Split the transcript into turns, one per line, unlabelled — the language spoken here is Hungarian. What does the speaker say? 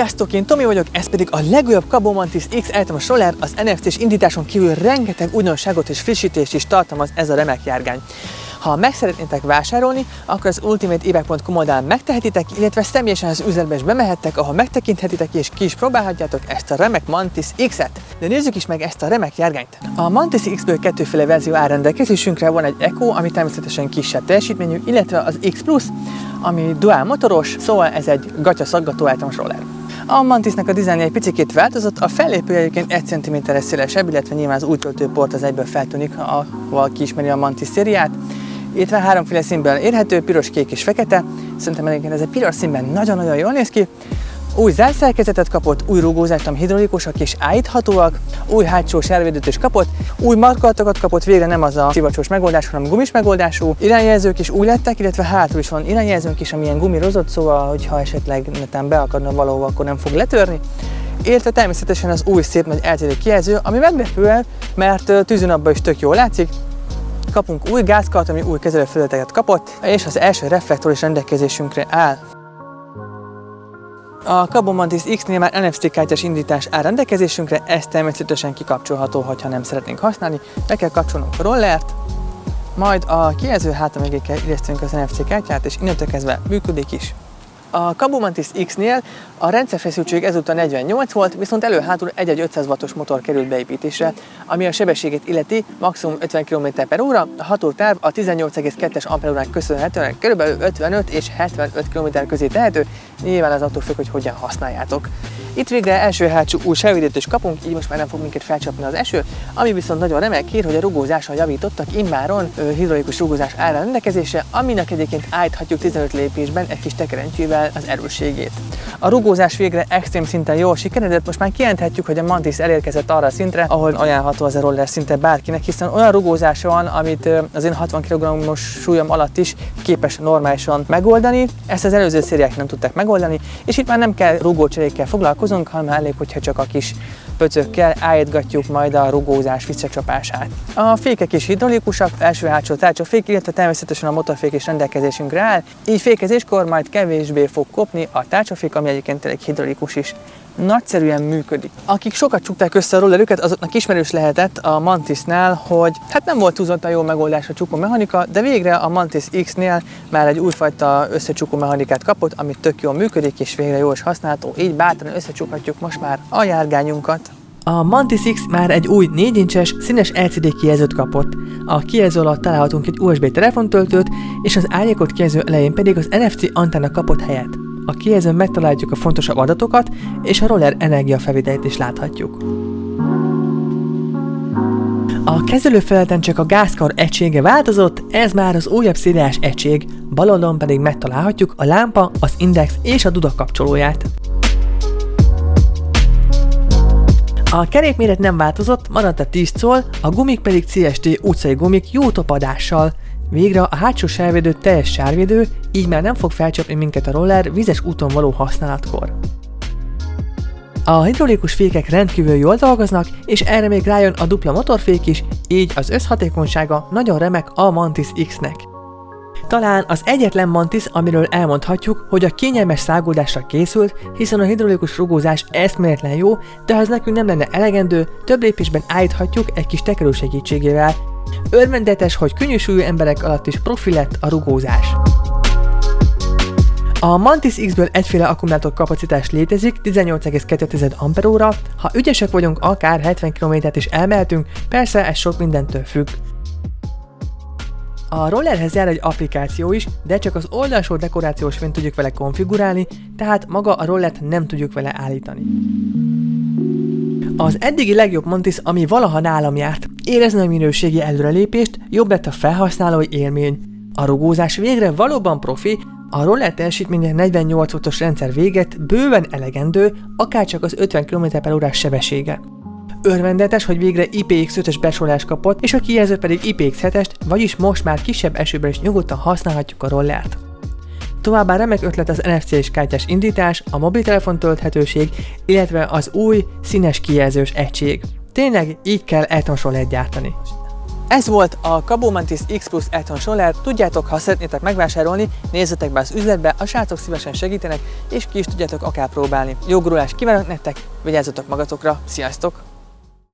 Sziasztok, én Tomi vagyok, ez pedig a legújabb Cabo Mantis X elektromos roller, az NFC-s indításon kívül rengeteg újdonságot és frissítést is tartalmaz ez a remek járgány. Ha meg szeretnétek vásárolni, akkor az ultimateebay.com oldalán megtehetitek, illetve személyesen az üzletbe is bemehettek, ahol megtekinthetitek és ki is próbálhatjátok ezt a remek Mantis X-et. De nézzük is meg ezt a remek járgányt. A Mantis X-ből kettőféle verzió áll rendelkezésünkre, van egy Eco, ami természetesen kisebb teljesítményű, illetve az X Plus, ami dual motoros, szóval ez egy gatya-szaggató elektromos roller. A Mantisnek a dizájnja egy picikét változott, a fellépője egyébként 1 cm-es szélesebb, illetve nyilván az új töltőport az egyből feltűnik, ha valaki ismeri a Mantis szériát. Illetve háromféle színben érhető, piros, kék és fekete. Szerintem egyébként ez egy piros színben nagyon-nagyon jól néz ki. Új zárszerkezetet kapott, új rugózást, ami hidrolikusak és állíthatóak, új hátsó sárvédőt is kapott, új markolatokat kapott, végre nem az a szivacsos megoldás, hanem gumis megoldású. Irányjelzők is új lettek, illetve hátul is van irányjelzőnk is, ami ilyen gumirozott, szóval, hogyha esetleg netán beakadna valahova, akkor nem fog letörni. Illetve természetesen az új szép nagy LCD kijelző, ami meglepően, mert tűzőnapban is tök jól látszik. Kapunk új gázkart, ami új kezelőfelületeket kapott, és az első reflektor is rendelkezésünkre áll. A Cabo Mantis X-nél már NFC kártyás indítás áll rendelkezésünkre, ez természetesen kikapcsolható, ha nem szeretnénk használni. Be kell kapcsolnunk a rollert, majd a kijelző háta mögé kell illesztenünk az NFC kártyát, és innentől kezdve működik is. A Cabo Mantis X-nél a rendszerfeszültség ezúttal 48 volt, viszont elő-hátul egy 500 wattos motor került beépítésre, ami a sebességét illeti maximum 50 km/h, a hatótáv a 18,2-es amperórák köszönhetően kb. 55 és 75 km közé tehető, nyilván az attól függ, hogy hogyan használjátok. Itt végre első-hátsó új sávvédőt is kapunk, így most már nem fog minket felcsapni az eső, ami viszont nagyon remek hír, hogy a rugózással javítottak, immáron hidrolikus rugózás áll rendelkezésre, aminek egyébként állíthatjuk 15 lépésben egy kis tekerentyűvel az erősségét. A rugózás végre extrém szinten jól sikeredett, most már kijelenthetjük, hogy a Mantis elérkezett arra a szintre, ahol ajánlható az a roller szinte bárkinek, hiszen olyan rugózása van, amit az én 60 kg-os súlyom alatt is képes normálisan megoldani. Ezt az előző szériák nem tudták megoldani, és itt már nem kell rugócserékkel foglalkozunk, hanem elég, hogyha csak a kis pöcökkel állítgatjuk majd a rugózás visszacsapását. A fékek is hidrolikusak, első-hátsó tárcsafék, illetve természetesen a motorfék is rendelkezésünkre áll, így fékezéskor majd kevésbé fog kopni a tárcsafék, ami egyébként tényleg hidrolikus is. Nagyszerűen működik. Akik sokat csukták össze a rollerüket, azoknak ismerős lehetett a Mantisnál, hogy hát nem volt túlzottan jó megoldás a csukó mechanika, de végre a Mantis X-nél már egy újfajta összecsukó mechanikát kapott, ami tök jól működik és végre jól is használható, így bátran összecsukhatjuk most már a járgányunkat. A Mantis X már egy új 4 incses színes LCD kijelzőt kapott. A kijelző alatt találhatunk egy USB telefontöltőt, és az árnyékot kijelző elején pedig az NFC antenna kapott helyet. A kijelzőn megtaláljuk a fontosabb adatokat, és a roller energiafelvételét is láthatjuk. A kezelőfelületen csak a gázkar egysége változott, ez már az újabb szériás egység, bal oldalon pedig megtalálhatjuk a lámpa, az index és a duda kapcsolóját. A kerékméret nem változott, maradt a 10 coll, a gumik pedig CST utcai gumik jó topadással. Végre a hátsó sárvédő teljes sárvédő, így már nem fog felcsapni minket a roller vizes úton való használatkor. A hidrolikus fékek rendkívül jól dolgoznak, és erre még rájön a dupla motorfék is, így az összhatékonysága nagyon remek a Mantis X-nek. Talán az egyetlen Mantis, amiről elmondhatjuk, hogy a kényelmes száguldásra készült, hiszen a hidrolikus rugózás eszméletlen jó, de ha ez nekünk nem lenne elegendő, több lépésben állíthatjuk egy kis tekerő segítségével. Örvendetes, hogy könnyű súlyú emberek alatt is profi lett a rugózás. A Mantis X-ből egyféle akkumulátor kapacitás létezik, 18,2 amperóra, ha ügyesek vagyunk, akár 70 km-t is elmehetünk, persze ez sok mindentől függ. A rollerhez jár egy applikáció is, de csak az oldalsó dekorációs fényt tudjuk vele konfigurálni, tehát maga a rollert nem tudjuk vele állítani. Az eddigi legjobb Mantis, ami valaha nálam járt. Érezni a minőségi előrelépést, jobb lett a felhasználói élmény. A rugózás végre valóban profi, a roller teljesítménye 48 wattos rendszer véget bőven elegendő, akárcsak az 50 km/h sebessége. Örvendetes, hogy végre IPX5-ös besorolást kapott, és a kijelző pedig IPX7-est, vagyis most már kisebb esőben is nyugodtan használhatjuk a rollert. Továbbá remek ötlet az NFC-s kártyás indítás, a mobiltelefon tölthetőség, illetve az új színes kijelzős egység. Tényleg így kell elektromos rollert gyártani. Ez volt a Cabo Mantis X Plus Atom Roller. Tudjátok, ha szeretnétek megvásárolni, nézzetek be az üzletbe, a srácok szívesen segítenek, és ki is tudjátok akár próbálni. Jó gurulást kívánok nektek, vigyázzatok magatokra, sziasztok!